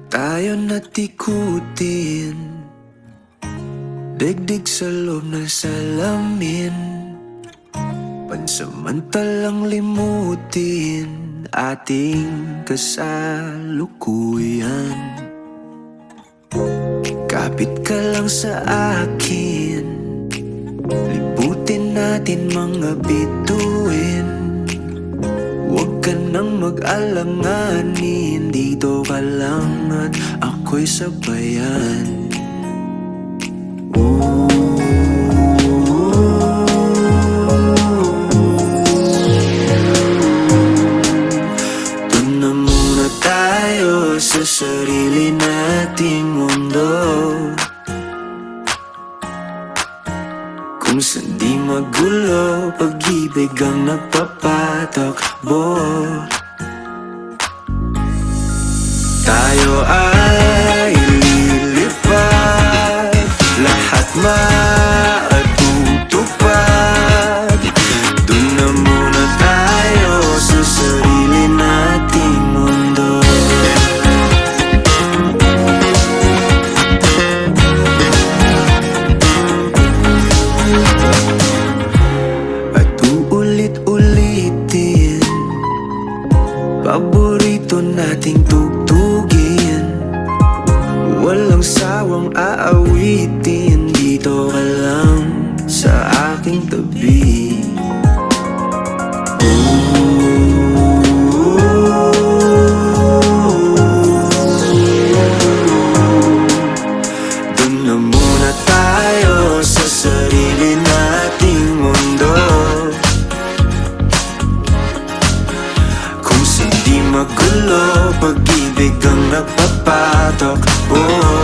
Tayo na't ikutin, digdig sa loob ng salamin, pansamantalang limutin ating kasalukuyan. Kapit ka lang sa akin, libutin natin mga bituin. Huwag ka nang mag-alanganin, dito ka lang at ako'y sabayan. Doon na muna tayo sa sarili nating mundo, kung saan di magulo, pag-ibig ang nagpapatakbo. Tayo ay lilipad, lahat matutupad. Doon na muna tayo sa sarili nating mundo. At uulit-ulitin paborito nating tugtugin, walang sawang aawitin, dito ka lang sa aking tabi. Doon na muna tayo sa sarili nating mundo, kung saan di magulo, pag-ibig ang nagpapatakbo.